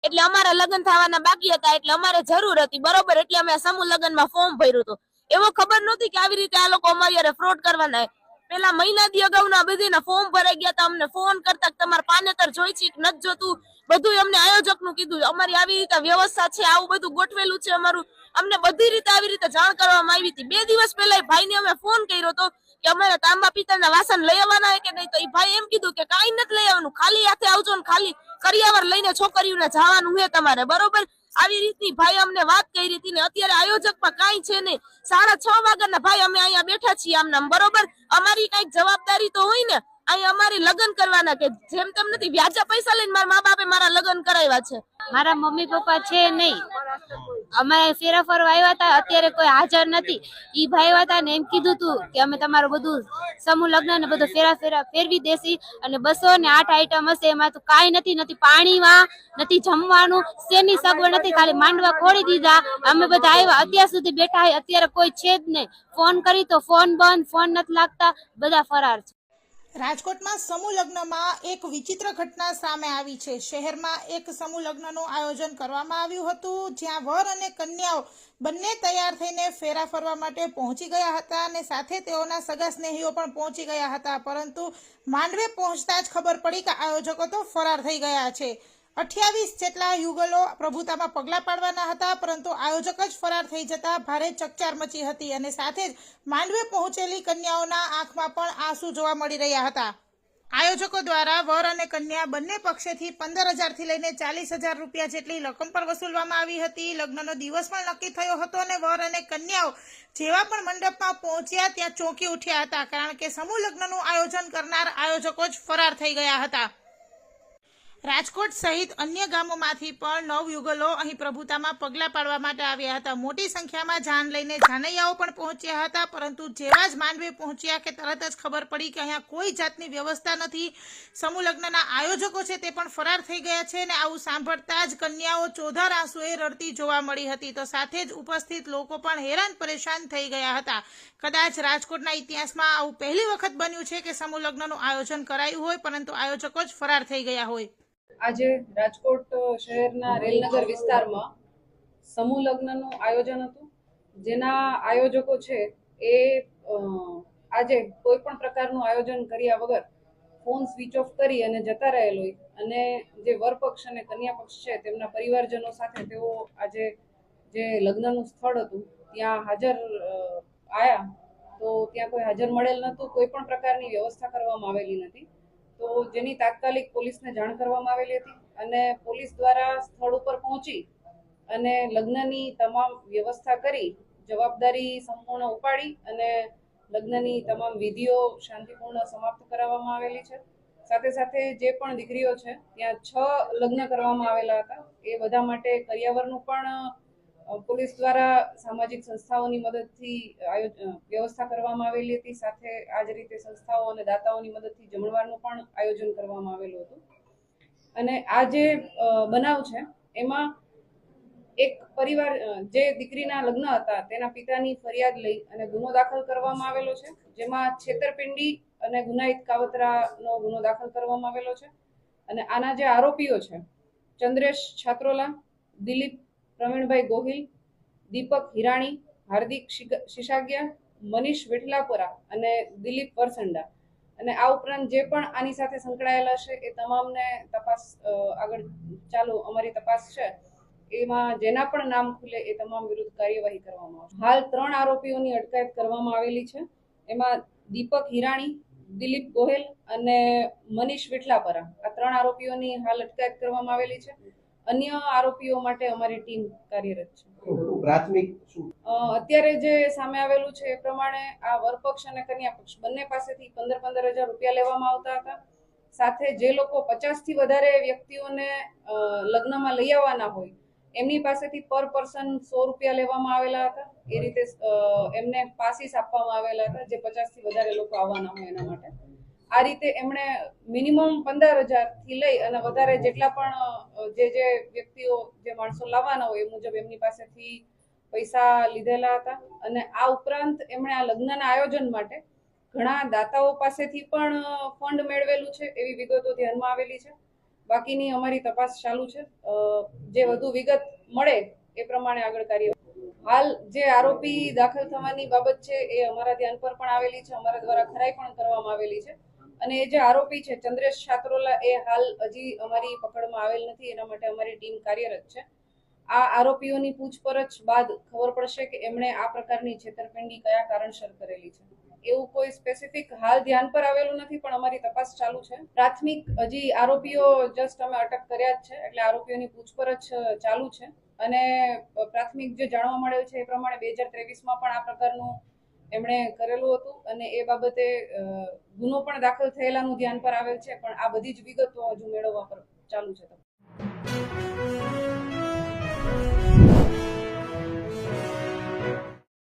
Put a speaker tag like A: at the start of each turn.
A: એટલે અમારા લગ્ન થવાના બાકી હતા, એટલે અમારે જરૂર હતી, બરોબર. એટલે અમે સમૂહ લગ્નમાં ફોર્મ ભર્યું હતું. એવો ખબર નહોતી કે આવી રીતે આ લોકો અમારી ફ્રોડ કરવાના. પેલા મહિના દી અગાઉના બધીના ફોર્મ ભરાઈ ગયા હતા. અમને ફોન કરતા તમારે પાનેતર જોઈ છે કે નથી જોતું, બધું અમને આયોજકનું કીધું. અમારી આવી રીતે વ્યવસ્થા છે, આવું બધું ગોઠવેલું છે અમારું. અમને બધી રીતે આવી રીતે જાણ કરવામાં આવી હતી. 2 દિવસ પહેલા ભાઈને અમે ફોન કર્યો હતો કે અમારે તાંબા પિત્તળના વાસણ લઈ આવવાના છે કે નહીં. તો એ ભાઈ એમ કીધું કે કાંઈ નથી લઈ આવવાનું, ખાલી હાથે આવજો ને ખાલી કરિયાવર લઈને છોકરીઓને જવાનું છે તમારે, બરોબર. આવી રીતની ભાઈ અમને વાત કરી હતી ને અત્યારે આયોજકમાં કાંઈ છે નહીં. 6:30 વાગ્યાના ભાઈ અમે અહીંયા બેઠા છીએ આમનામ, બરોબર. અમારી કઈક જવાબદારી તો હોય ને. અહીંયા અમારી લગ્ન કરવાના કે જેમ તેમ નથી, વ્યાજા પૈસા લઈને મારા મા બાપે મારા લગ્ન કરાવ્યા છે.
B: મારા મમ્મી પપ્પા છે નહીં, અમે ફેરા ફરવા આવ્યા હતા, અત્યારે કોઈ હાજર નથી. ઈ ભાઈ આવ્યા હતા ને એમ કીધું તું કે અમે તમારું બધું સમૂહ લગ્ન ને બધું ફેરવી દેસી અને 208 આઈટમ હશે, એમાં તો કાંઈ નથી, નથી પાણીમાં, નથી જમવાનું, શેની સગવડ નથી, ખાલી માંડવા ખોડી દીધા. અમે બધા આવ્યા, અત્યાર સુધી બેઠા હોય, અત્યારે કોઈ છે જ નહીં. ફોન કરી તો ફોન બંધ, ફોન નથી લાગતા, બધા ફરાર છે.
C: રાજકોટમાં સમૂહ લગ્નમાં એક વિચિત્ર ઘટના સામે આવી છે. શહેરમાં એક સમૂહ લગ્નનું આયોજન કરવામાં આવ્યું હતું, જ્યાં વર અને કન્યાઓ બંને તૈયાર થઈને ફેરા ફરવા માટે પહોંચી ગયા હતા અને સાથે તેઓના સગા સ્નેહીઓ પણ પહોંચી ગયા હતા. પરંતુ માંડવે પહોંચતા જ ખબર પડી કે આયોજકો તો ફરાર થઈ ગયા છે. 28 જેટલા યુગલો પ્રભુતામાં પગલાં પાડવાના હતા, પરંતુ આયોજક જ ફરાર થઈ જતા ભારે ચકચાર મચી હતી અને સાથે જ માંડવે પહોંચેલી કન્યાઓના આંખમાં પણ આંસુ જોવા મળી રહ્યા હતા. આયોજકો દ્વારા વર અને કન્યા બંને પક્ષેથી 15,000 થી લઈને 40,000 રૂપિયા જેટલી રકમ પર વસૂલવામાં આવી હતી. લગ્નનો દિવસ પણ નક્કી થયો હતો અને વર અને કન્યાઓ જેવા પણ મંડપમાં પહોંચ્યા ત્યાં ચોંકી ઉઠ્યા હતા, કારણ કે સમૂહ લગ્નનું આયોજન કરનાર આયોજકો જ ફરાર થઈ ગયા હતા. રાજકોટ સહિત અન્ય ગામોમાંથી પણ નવયુગલો અહીં પ્રભુતામાં પગલાં પાડવા માટે આવ્યા હતા. મોટી સંખ્યામાં જાન લઈને જાનૈયાઓ પણ પહોંચ્યા હતા, પરંતુ જેવા જ માંડવે પહોંચ્યા કે તરત જ ખબર પડી કે અહીંયા કોઈ જાતની વ્યવસ્થા નથી. સમૂહ લગ્નના આયોજકો છે તે પણ ફરાર થઈ ગયા છે અને આવું સાંભળતા જ કન્યાઓ ચોધાર આંસુએ રડતી જોવા મળી હતી. તો સાથે જ ઉપસ્થિત લોકો પણ હેરાન પરેશાન થઈ ગયા હતા. કદાચ રાજકોટના ઇતિહાસમાં આવું પહેલી વખત બન્યું છે કે સમૂહ લગ્નનું આયોજન કરાયું હોય પરંતુ આયોજકો જ ફરાર થઈ ગયા હોય.
D: આજે રાજકોટ શહેરના રેલનગર વિસ્તારમાં સમૂહ લગ્નનું આયોજન હતું, જેના આયોજકો છે એ આજે કોઈ પણ પ્રકારનું આયોજન કર્યા વગર ફોન સ્વિચ ઓફ કરી અને જતા રહેલ હોય અને જે વર પક્ષ અને કન્યા પક્ષ છે તેમના પરિવારજનો સાથે તેઓ આજે જે લગ્નનું સ્થળ હતું ત્યાં હાજર આવ્યા, તો ત્યાં કોઈ હાજર મળેલ નહોતું, કોઈ પણ પ્રકારની વ્યવસ્થા કરવામાં આવેલી નથી. તો જેની તાત્કાલિક પોલીસને જાણ કરવામાં આવેલી હતી અને પોલીસ દ્વારા સ્થળ ઉપર પહોંચી અને લગ્નની તમામ વ્યવસ્થા કરી, જવાબદારી સંપૂર્ણ ઉપાડી અને લગ્નની તમામ વિધિઓ શાંતિપૂર્ણ સમાપ્ત કરાવવામાં આવેલી છે. સાથે સાથે જે પણ દીકરીઓ છે ત્યાં 6 લગ્ન કરવામાં આવેલા હતા, એ બધા માટે કરિયાવરનું પણ પોલીસ દ્વારા સામાજિક સંસ્થાઓની મદદથી વ્યવસ્થા કરવામાં આવેલી હતી. સાથે આ જ રીતે સંસ્થાઓ અને દાતાઓની મદદથી જમણવારનું પણ આયોજન કરવામાં આવેલું હતું. અને આ જે બનાવ છે એમાં એક પરિવાર જે દીકરીના લગ્ન હતા તેના પિતાની ફરિયાદ લઈ અને ગુનો દાખલ કરવામાં આવેલો છે, જેમાં છેતરપિંડી અને ગુનાહિત કાવતરાનો ગુનો દાખલ કરવામાં આવેલો છે. અને આના જે આરોપીઓ છે ચંદ્રેશ છાત્રોલા, દિલીપ પ્રવીણભાઈ ગોહિલ, દીપક હિરાણી, હાર્દિક શિશાગિયા, મનીષ વિઠલાપુરા અને દિલીપ વરસંડા, અને આ ઉપરાંત જે પણ આની સાથે સંકળાયેલા છે એ તમામને તપાસ આગળ ચાલુ અમારી તપાસ છે, એમાં જેના પણ નામ ખુલે એ તમામ વિરુદ્ધ કાર્યવાહી કરવામાં આવશે. હાલ 3 આરોપીઓની અટકાયત કરવામાં આવેલી છે. એમાં દીપક હિરાણી, દિલીપ ગોહિલ અને મનીષ વિઠલાપરા, આ 3 આરોપીઓની હાલ અટકાયત કરવામાં આવેલી છે. અન્ય આરોપીઓ માટે અમારી ટીમ કાર્યરત છે.
E: પ્રાથમિક
D: અત્યારે જે સામે આવેલું છે એ પ્રમાણે આ વરપક્ષ અને કન્યા પક્ષ બંને પાસેથી 15,000 રૂપિયા લેવામાં આવતા હતા. સાથે જે લોકો 50 થી વધારે વ્યક્તિઓને લગ્નમાં લઈ આવવાના હોય એમની પાસેથી પર પર્સન 100 રૂપિયા લેવામાં આવેલા હતા. એ રીતે એમને પાસીસ આપવામાં આવેલા હતા જે 50 થી વધારે લોકો આવવાના હોય એના માટે. આ રીતે એમણે મિનિમમ 15,000 થી લઈ અને વધારે જેટલા પણ જે વ્યક્તિઓ જે માણસો લાવવાના હોય એ મુજબ એમની પાસેથી પૈસા લીધેલા હતા. અને આ ઉપરાંત એમણે આ લગ્નના આયોજન માટે ઘણા દાતાઓ પાસેથી પણ ફંડ મેળવેલું છે એવી વિગતો ધ્યાનમાં આવેલી છે. બાકીની અમારી તપાસ ચાલુ છે. જે વધુ વિગત મળે એ પ્રમાણે આગળ કાર્ય. હાલ જે આરોપી દાખલ થવાની બાબત છે એ અમારા ધ્યાન પર પણ આવેલી છે, અમારા દ્વારા ખરાઈ પણ કરવામાં આવેલી છે. અને એ જે આરોપી છે ચંદ્રેશ છાત્રોલા એ હાલ હજી અમારી પકડમાં આવેલ નથી, એના માટે અમારી ટીમ કાર્યરત છે. આ આરોપીઓની પૂછપરછ બાદ ખબર પડશે કે એમણે આ પ્રકારની છેતરપિંડી કયા કારણસર કરેલી છે. એવું કોઈ સ્પેસિફિક હાલ ધ્યાન પર આવેલું નથી, પણ અમારી તપાસ ચાલુ છે. પ્રાથમિક હજી આરોપીઓ જસ્ટ અમે અટક કર્યા જ છે, એટલે આરોપીઓની પૂછપરછ ચાલુ છે. અને પ્રાથમિક જે જાણવા મળેલ છે એ પ્રમાણે 2023માં પણ આ પ્રકારનું એમણે કરેલું હતું, અને એ બાબતે ગુનો પણ દાખલ થયેલાનું ધ્યાન પર આવેલ છે, પણ આ બધી જ વિગતો હજુ મેળવવા પર ચાલુ છે.